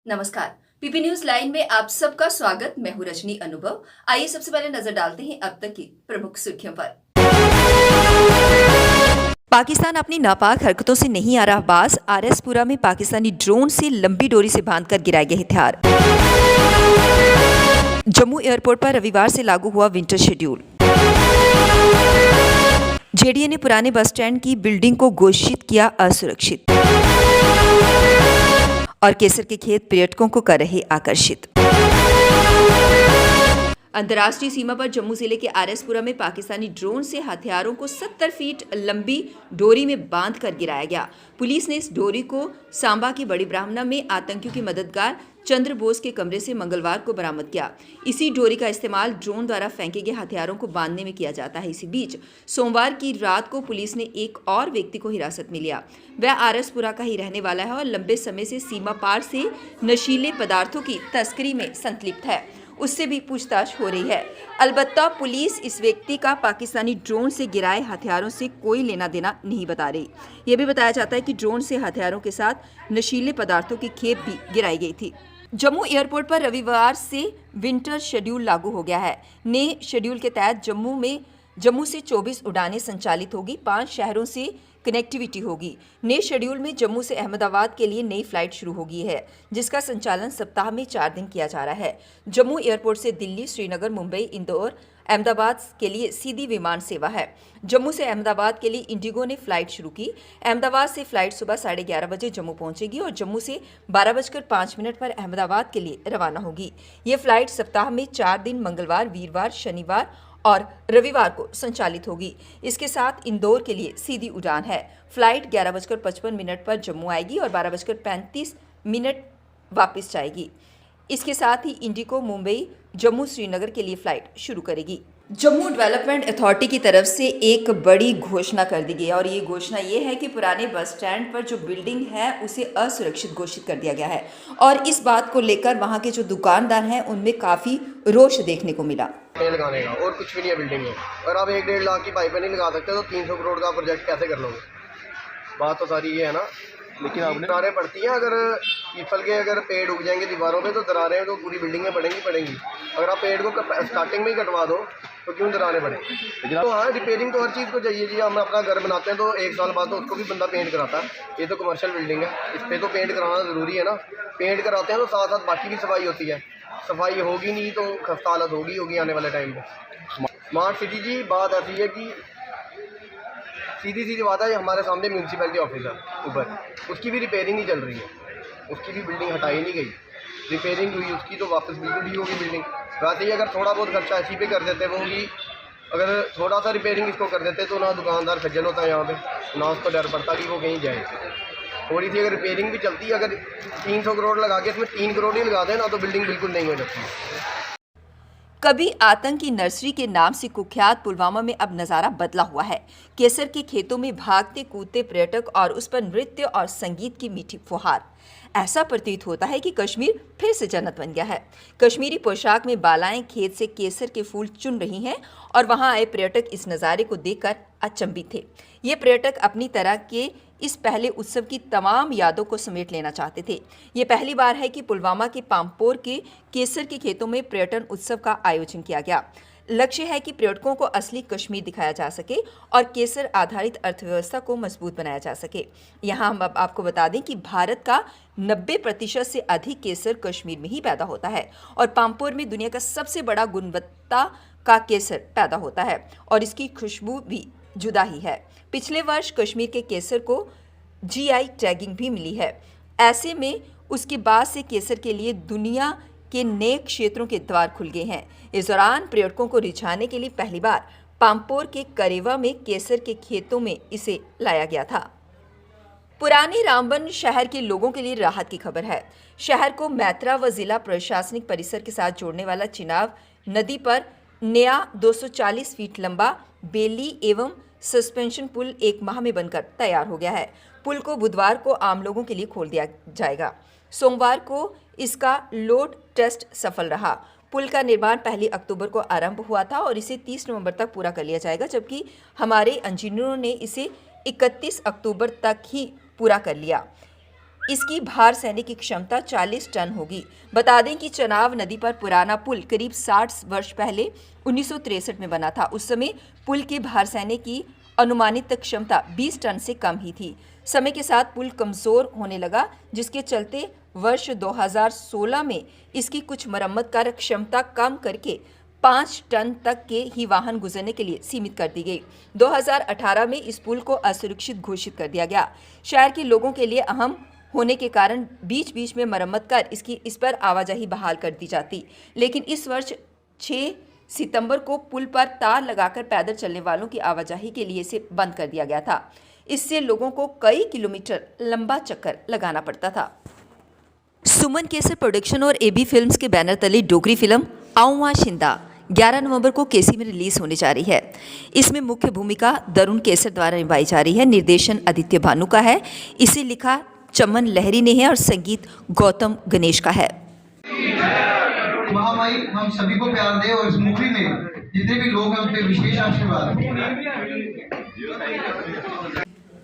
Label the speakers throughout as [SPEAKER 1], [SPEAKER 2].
[SPEAKER 1] नमस्कार। PP news line में आप सबका स्वागत। मैं हूं रजनी अनुभव। आइए सबसे पहले नजर डालते हैं अब तक की प्रमुख सुर्खियों पर। पाकिस्तान अपनी नापाक हरकतों से नहीं आ रहा बाज। आरएसपुरा में पाकिस्तानी ड्रोन से लंबी डोरी से बांधकर गिराए गए हथियार। जम्मू एयरपोर्ट पर रविवार से लागू हुआ विंटर शेड्यूल। जेडीए ने पुराने बस स्टैंड की बिल्डिंग को घोषित किया असुरक्षित। और केसर के खेत पर्यटकों को कर रहे आकर्षित। अंतर्राष्ट्रीय सीमा पर जम्मू जिले के आरएसपुरा में पाकिस्तानी ड्रोन से हथियारों को 70 फीट लंबी डोरी में बांध कर गिराया गया। पुलिस ने इस डोरी को सांबा की बड़ी ब्राह्मणा में आतंकियों के मददगार चंद्र बोस के कमरे से मंगलवार को बरामद किया। इसी डोरी का इस्तेमाल ड्रोन द्वारा फेंके गए हथियारों को बांधने में किया जाता है। इसी बीच सोमवार की रात को पुलिस ने एक और व्यक्ति को हिरासत में लिया। वह आरएसपुरा का ही रहने वाला है और लंबे समय से सीमा पार से नशीले पदार्थों की तस्करी में संलिप्त है। उससे भी पूछताछ हो रही है। अलबत्ता पुलिस इस व्यक्ति का पाकिस्तानी ड्रोन से गिराए हथियारों से कोई लेना देना नहीं बता रही। यह भी बताया जाता है कि ड्रोन से हथियारों के साथ नशीले पदार्थों की खेप भी गिराई गई थी। जम्मू एयरपोर्ट पर रविवार से विंटर शेड्यूल लागू हो गया है। नए शेड्यूल के तहत जम्मू से 24 उड़ानें संचालित होगी। 5 शहरों से कनेक्टिविटी होगी। नए शेड्यूल में जम्मू से अहमदाबाद के लिए नई फ्लाइट शुरू होगी है, जिसका संचालन सप्ताह में 4 दिन किया जा रहा है। जम्मू एयरपोर्ट से दिल्ली, श्रीनगर, मुंबई, इंदौर, अहमदाबाद के लिए सीधी विमान सेवा है। जम्मू से अहमदाबाद के लिए इंडिगो ने फ्लाइट शुरू की। अहमदाबाद से फ्लाइट सुबह 11:30 बजे जम्मू पहुंचेगी और जम्मू से 12:05 पर अहमदाबाद के लिए रवाना होगी। ये फ्लाइट सप्ताह में 4 दिन मंगलवार, वीरवार, शनिवार और रविवार को संचालित होगी। इसके साथ इंदौर के लिए सीधी उड़ान है। फ्लाइट 11:55 पर जम्मू आएगी और 12:35 वापस जाएगी। इसके साथ ही इंडिगो मुंबई, जम्मू, श्रीनगर के लिए फ्लाइट शुरू करेगी। जम्मू डेवलपमेंट अथॉरिटी की तरफ से एक बड़ी घोषणा कर दी गई है और ये घोषणा ये है कि पुराने बस स्टैंड पर जो बिल्डिंग है उसे असुरक्षित घोषित कर दिया गया है और इस बात को लेकर वहाँ के जो दुकानदार हैं उनमें काफ़ी रोष देखने को मिला।
[SPEAKER 2] लगाने का और कुछ भी नहीं है बिल्डिंग में। अगर आप 1-1.5 लाख की पाइपें नहीं लगा सकते तो 300 करोड़ का प्रोजेक्ट कैसे कर लोगे? बात तो सारी ये है ना। लेकिन आपने दरारें पड़ती हैं, अगर पीपल के अगर पेड़ उग जाएंगे दीवारों पे तो दरारें तो पूरी बिल्डिंग में पड़ेंगी। अगर आप पेड़ को स्टार्टिंग में ही कटवा दो तो क्यों दरारें पड़ेंगी? तो हाँ, रिपेयरिंग तो हर चीज़ को चाहिए जी। हम अपना घर बनाते हैं तो 1 साल बाद तो उसको भी बंदा पेंट कराता है। ये तो कमर्शियल बिल्डिंग है, इस पर तो पेंट कराना ज़रूरी है ना। पेंट कराते हैं तो साथ साथ बाकी भी सफाई होती है। सफाई होगी नहीं तो खस्ता हालत होगी आने वाले टाइम पे। स्मार्ट सिटी जी बात ऐसी है कि सीधी बात है, हमारे सामने म्यूनसिपैलिटी ऑफिस है ऊपर, उसकी भी रिपेयरिंग नहीं चल रही है। उसकी भी बिल्डिंग हटाई नहीं गई, रिपेयरिंग हुई उसकी तो वापस बिल्कुल ही होगी बिल्डिंग। वैसे ही अगर थोड़ा बहुत खर्चा इसी पे कर देते वो भी, अगर थोड़ा सा रिपेयरिंग इसको कर देते तो ना दुकानदार सज्जन होता है यहाँ पे, ना उसको डर पड़ता कि वो कहीं जाए। थोड़ी सी अगर रिपेयरिंग भी चलती है, अगर 300 करोड़ लगा के इसमें 3 करोड़ ही लगा दें ना तो बिल्डिंग बिल्कुल नहीं हो सकती।
[SPEAKER 1] कभी आतंकी नर्सरी के नाम से कुख्यात पुलवामा में अब नज़ारा बदला हुआ है। केसर के खेतों में भागते कूदते पर्यटक और उस पर नृत्य और संगीत की मीठी फुहार। ऐसा प्रतीत होता है कि कश्मीर फिर से जन्नत बन गया है। कश्मीरी पोशाक में बालाएं खेत से केसर के फूल चुन रही हैं और वहां आए पर्यटक इस नज़ारे को देखकर अचंभित थे। ये पर्यटक अपनी तरह के इस पहले उत्सव की तमाम यादों को समेट लेना चाहते थे। ये पहली बार है कि पुलवामा के पामपोर के केसर के खेतों में पर्यटन उत्सव का आयोजन किया गया। लक्ष्य है कि पर्यटकों को असली कश्मीर दिखाया जा सके और केसर आधारित अर्थव्यवस्था को मजबूत बनाया जा सके। यहाँ हम अब आपको बता दें कि भारत का 90% से अधिक केसर कश्मीर में ही पैदा होता है और पामपोर में दुनिया का सबसे बड़ा गुणवत्ता का केसर पैदा होता है और इसकी खुशबू भी जुदा ही है। पिछले वर्ष कश्मीर के केसर को जीआई टैगिंग भी मिली है। ऐसे में उसके बाद से केसर के लिए दुनिया के नए क्षेत्रों के द्वार खुल गए हैं। इस दौरान पर्यटकों को रिझाने के लिए पहली बार पामपोर के करेवा में केसर के खेतों में इसे लाया गया था। पुराने रामबन शहर के लोगों के लिए राहत की खबर है। शहर को मैत्रा व जिला प्रशासनिक परिसर के साथ जोड़ने वाला चिनाब नदी पर नया 240 फीट लंबा बेली एवं सस्पेंशन पुल 1 माह में बनकर तैयार हो गया है। पुल को बुधवार को आम लोगों के लिए खोल दिया जाएगा। सोमवार को इसका लोड टेस्ट सफल रहा। पुल का निर्माण 1 अक्टूबर को आरंभ हुआ था और इसे 30 नवंबर तक पूरा कर लिया जाएगा, जबकि हमारे इंजीनियरों ने इसे 31 अक्टूबर तक ही पूरा कर लिया। इसकी भार सहने की क्षमता 40 टन होगी। बता दें कि चनाव नदी पर पुराना पुल करीब 60 वर्ष पहले 1963 में बना था। उस समय पुल के भार सहने की अनुमानित क्षमता 20 टन से कम ही थी। समय के साथ पुल कमजोर होने लगा, जिसके चलते वर्ष 2016 में इसकी कुछ मरम्मत कर क्षमता कम करके 5 टन तक के ही वाहन गुजरने के लिए सीमित कर दी गई। 2018 में इस पुल को असुरक्षित घोषित कर दिया गया। शहर के लोगों के लिए अहम होने के कारण बीच बीच में मरम्मत कर इस पर आवाजाही बहाल कर दी जाती, लेकिन इस वर्ष 6 सितंबर को पुल पर तार लगाकर पैदल चलने वालों की आवाजाही के लिए इसे बंद कर दिया गया था। इससे लोगों को कई किलोमीटर लंबा चक्कर लगाना पड़ता था। सुमन केसर प्रोडक्शन और एबी फिल्म्स के बैनर तले डोगरी फिल्म आऊं आ शिंदा 11 नवंबर को केसी में रिलीज होने जा रही है। इसमें मुख्य भूमिका दरुण केसर द्वारा निभाई जा रही है। निर्देशन आदित्य भानु का है। इसे लिखा चमन लहरी ने है और संगीत गौतम गणेश का है।
[SPEAKER 3] महामाई हम सभी को प्यार दे और इस मूवी में जितने भी लोग हैं उन पे विशेष आशीर्वाद।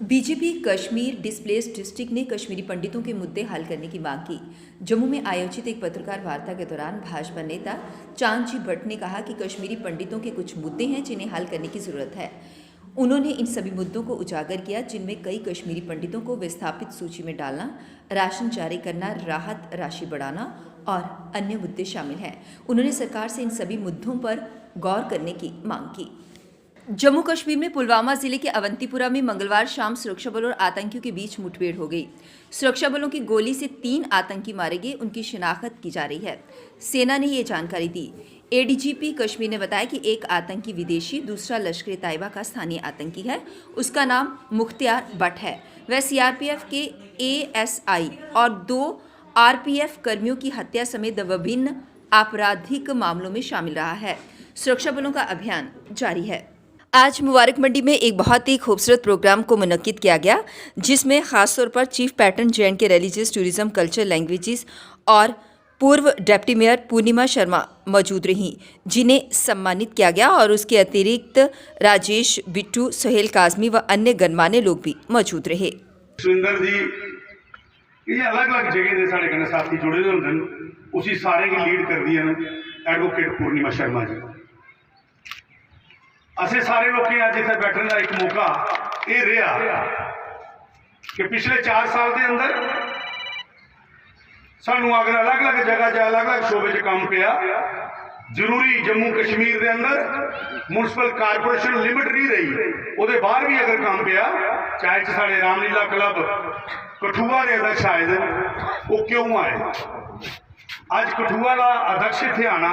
[SPEAKER 1] बीजेपी कश्मीर डिस्प्लेस्ड डिस्ट्रिक्ट ने कश्मीरी पंडितों के मुद्दे हल करने की मांग की। जम्मू में आयोजित एक पत्रकार वार्ता के दौरान भाजपा नेता चांदजी भट्ट ने कहा कि कश्मीरी पंडितों के कुछ मुद्दे हैं जिन्हें हल करने की जरूरत है। उन्होंने इन सभी मुद्दों को उजागर किया जिनमें कई कश्मीरी पंडितों को विस्थापित सूची में डालना, राशन जारी करना, राहत राशि बढ़ाना और अन्य मुद्दे शामिल हैं। उन्होंने सरकार से इन सभी मुद्दों पर गौर करने की मांग की। जम्मू कश्मीर में पुलवामा जिले के अवंतीपुरा में मंगलवार शाम सुरक्षा बलों और आतंकियों के बीच मुठभेड़ हो गई। सुरक्षा बलों की गोली से 3 आतंकी मारे गए, उनकी शिनाख्त की जा रही है। सेना ने ये जानकारी दी। एडीजीपी कश्मीर ने बताया कि एक आतंकी विदेशी, दूसरा लश्कर तैयबा का स्थानीय आतंकी है। उसका नाम मुख्तियार बट है। वह सीआरपीएफ के एएसआई और 2 आरपीएफ कर्मियों की हत्या समेत विभिन्न आपराधिक मामलों में शामिल रहा है। सुरक्षा बलों का अभियान जारी है। आज मुबारक मंडी में एक बहुत ही खूबसूरत प्रोग्राम को मुनक्किद किया गया, जिसमें खासतौर पर chief pattern J&K religious tourism culture languages और पूर्व डिप्टी मेयर पूर्णिमा शर्मा मौजूद रहीं, जिन्हें सम्मानित किया गया और उसके अतिरिक्त राजेश बिट्टू, सोहेल काजमी व अन्य गणमान्य लोग भी मौजूद रहे।
[SPEAKER 4] सुंदर जी ये अलग अलग जगह के साढ़े कन्नै साथी जुड़े हुए होंगे, उसी सारे की लीड कर दी है एडवोकेट पूर्णिमा शर्मा जी। असें सारे लोग अज इतने बैठने का एक मौका ये रहा कि पिछले 4 साल के अंदर सानू अगर अलग अलग जगह अलग अलग शोबे च काम पिया, जरूरी जम्मू कश्मीर के अंदर म्यूनसिपल कारपोरेशन लिमिट नहीं रही, वो बाहर भी अगर काम पिया, चाहे साढ़े रामलीला क्लब कठुआ के अध्यक्ष आए थे, वो क्यों आए? अज कठुआ का अध्यक्ष इतने आना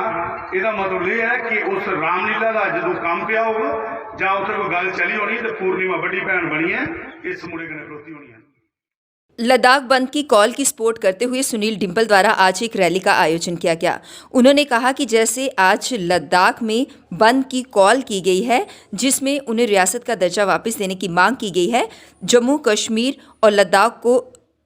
[SPEAKER 4] यदा मतलब यह है कि उस रामलीला का जो काम पिया होगा या उस कोई गल चली होनी तो पूर्णिमा बड़ी भैन बनी है, इस मुड़े कने खड़ोती होनी है।
[SPEAKER 1] लद्दाख बंद की कॉल की सपोर्ट करते हुए सुनील डिम्पल द्वारा आज एक रैली का आयोजन किया गया। उन्होंने कहा कि जैसे आज लद्दाख में बंद की कॉल की गई है, जिसमें उन्हें रियासत का दर्जा वापस देने की मांग की गई है, जम्मू कश्मीर और लद्दाख को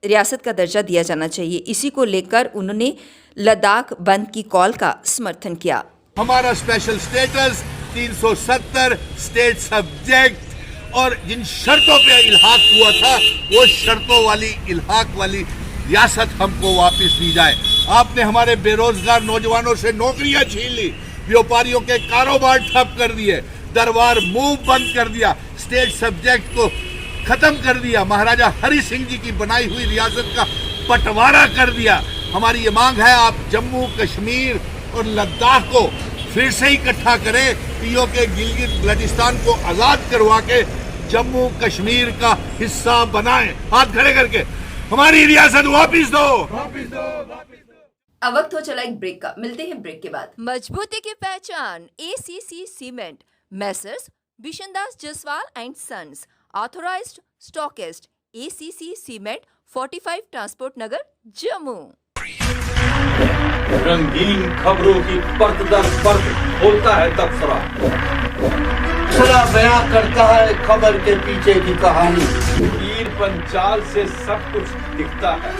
[SPEAKER 1] रियासत का दर्जा दिया जाना चाहिए। इसी को लेकर उन्होंने लद्दाख बंद की कॉल का समर्थन किया।
[SPEAKER 5] हमारा स्पेशल स्टेटस 370 स्टेट सब्जेक्ट और जिन शर्तों पे इल्हाक हुआ था, वो शर्तों वाली इल्हाक वाली रियासत हमको वापस दी जाए। आपने हमारे बेरोजगार नौजवानों से नौकरियां छीन ली, व्यापारियों के कारोबार ठप कर दिए, दरबार मूव बंद कर दिया, स्टेट सब्जेक्ट को खत्म कर दिया, महाराजा हरि सिंह जी की बनाई हुई रियासत का बंटवारा कर दिया। हमारी ये मांग है, आप जम्मू कश्मीर और लद्दाख को फिर से इकट्ठा करें, पीओके गिलगित बल्टिस्तान को आज़ाद करवा के जम्मू कश्मीर का हिस्सा बनाएं, हाथ खड़े करके हमारी रियासत वापस दो।
[SPEAKER 1] अब वक्त हो चला एक ब्रेक का, मिलते हैं ब्रेक के बाद। मजबूती की पहचान ACC cement, messrs Bishandas Jaswal and sons, authorised stockist, ACC cement, 45 transport Nagar, Jammu.
[SPEAKER 6] रंगीन खबरों की परत दर परत होता है तबसरा, बयां करता है खबर के पीछे की कहानी। तीर पंचाल से सब कुछ दिखता है।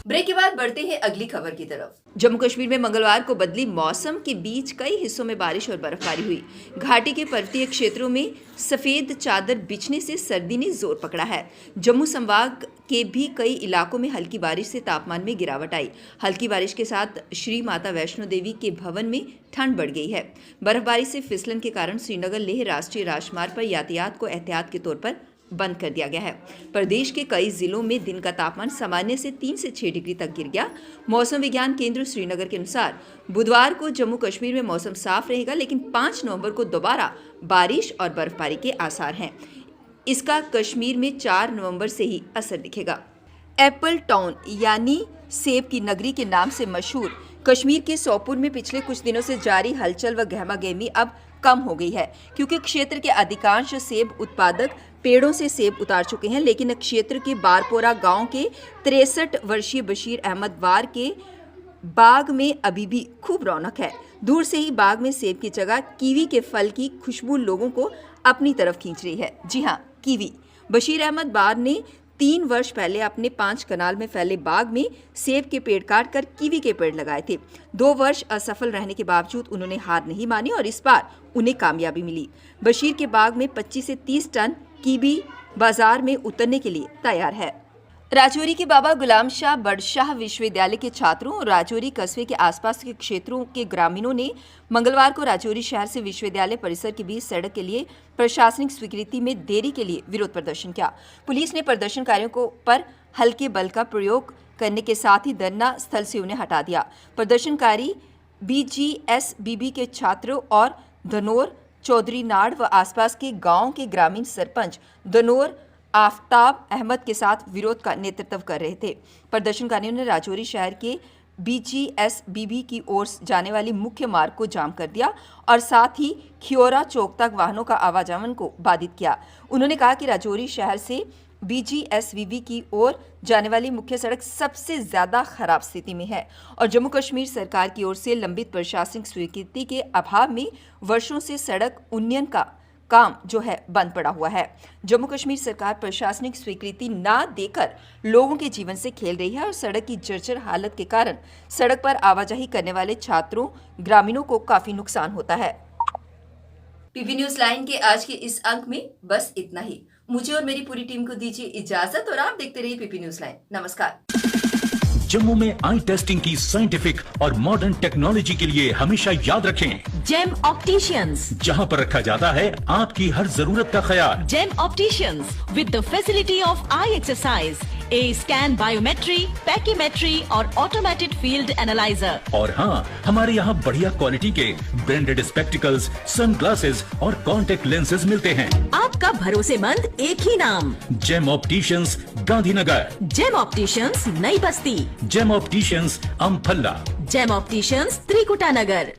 [SPEAKER 1] ब्रेक के बाद बढ़ते हैं अगली खबर की तरफ। जम्मू कश्मीर में मंगलवार को बदली मौसम के बीच कई हिस्सों में बारिश और बर्फबारी हुई। घाटी के पर्वतीय क्षेत्रों में सफेद चादर बिछने से सर्दी ने जोर पकड़ा है। जम्मू संभाग के भी कई इलाकों में हल्की बारिश से तापमान में गिरावट आई। हल्की बारिश के साथ श्री माता वैष्णो देवी के भवन में ठंड बढ़ गई है। बर्फबारी से फिसलन के कारण श्रीनगर लेह राष्ट्रीय राजमार्ग पर यातायात को एहतियात के तौर पर बंद कर दिया गया है। प्रदेश के कई जिलों में दिन का तापमान सामान्य से 3 से 6 डिग्री तक गिर गया। मौसम विज्ञान केंद्र श्रीनगर के अनुसार बुधवार को जम्मू कश्मीर में मौसम साफ रहेगा, लेकिन 5 नवंबर को दोबारा बारिश और बर्फबारी के आसार हैं। इसका कश्मीर में 4 नवंबर से ही असर दिखेगा। एप्पल टाउन यानी सेब की नगरी के नाम से मशहूर कश्मीर के सोपुर में पिछले कुछ दिनों से जारी हलचल व गहमागहमी अब कम हो गई है, क्योंकि क्षेत्र के अधिकांश सेब उत्पादक पेड़ों से सेब उतार चुके हैं। लेकिन क्षेत्र के बारपोरा गांव के 63 वर्षीय बशीर अहमद वार के बाग में अभी भी खूब रौनक है। दूर से ही बाग में सेब की जगह कीवी के फल की खुशबू लोगों को अपनी तरफ खींच रही है। जी हाँ, कीवी। बशीर अहमद वार ने 3 वर्ष पहले अपने 5 कनाल में फैले बाग में सेब के पेड़ काटकर कीवी के पेड़ लगाए थे। 2 वर्ष असफल रहने के बावजूद उन्होंने हार नहीं मानी और इस बार उन्हें कामयाबी मिली। बशीर के बाग में 25 से 30 टन कीवी बाजार में उतरने के लिए तैयार है। राजौरी के बाबा गुलाम शाह बड़शाह विश्वविद्यालय के छात्रों और राजौरी कस्बे के आसपास के क्षेत्रों के ग्रामीणों ने मंगलवार को राजौरी शहर से विश्वविद्यालय परिसर के बीच सड़क के लिए प्रशासनिक स्वीकृति में देरी के लिए विरोध प्रदर्शन किया। पुलिस ने प्रदर्शनकारियों को पर हल्के बल का प्रयोग करने के साथ ही धरना स्थल से उन्हें हटा दिया। प्रदर्शनकारी BGSBB के छात्रों और धनौर, चौधरी नाड़ व आसपास के गांव के ग्रामीण सरपंच धनौर आफ्ताब अहमद के साथ विरोध का नेतृत्व कर रहे थे। प्रदर्शनकारियों ने राजौरी शहर के BGSBB की ओर जाने वाली मुख्य मार्ग को जाम कर दिया और साथ ही खियोरा चौक तक वाहनों का आवाजावन को बाधित किया। उन्होंने कहा कि राजौरी शहर से BGSBB की ओर जाने वाली मुख्य सड़क सबसे ज्यादा खराब स्थिति में है और जम्मू कश्मीर सरकार की ओर से लंबित प्रशासनिक स्वीकृति के अभाव में वर्षों से सड़क उन्नयन का काम जो है बंद पड़ा हुआ है। जम्मू कश्मीर सरकार प्रशासनिक स्वीकृति ना देकर लोगों के जीवन से खेल रही है और सड़क की जर्जर हालत के कारण सड़क पर आवाजाही करने वाले छात्रों, ग्रामीणों को काफी नुकसान होता है। पीपी न्यूज लाइन के आज के इस अंक में बस इतना ही। मुझे और मेरी पूरी टीम को दीजिए इजाजत और आप देखते रहिए पीपी न्यूज लाइन। नमस्कार।
[SPEAKER 7] जम्मू में आई टेस्टिंग की साइंटिफिक और मॉडर्न टेक्नोलॉजी के लिए हमेशा याद रखें
[SPEAKER 8] जेम ऑप्टिशियंस,
[SPEAKER 7] जहां पर रखा जाता है आपकी हर जरूरत का ख्याल।
[SPEAKER 8] Gem opticians with the facility of eye exercise, A scan, biometry, pachymetry और ऑटोमेटेड फील्ड एनालाइजर।
[SPEAKER 7] और हाँ, हमारे यहाँ बढ़िया क्वालिटी के ब्रांडेड स्पेक्टिकल्स, सनग्लासेस और कॉन्टेक्ट लेंसेज मिलते हैं।
[SPEAKER 8] आपका भरोसेमंद एक ही नाम,
[SPEAKER 7] Gem opticians, Gandhinagar.
[SPEAKER 8] Gem opticians, Nai Basti.
[SPEAKER 7] Gem opticians, Amphalla.
[SPEAKER 8] Gem opticians, Trikuta नगर।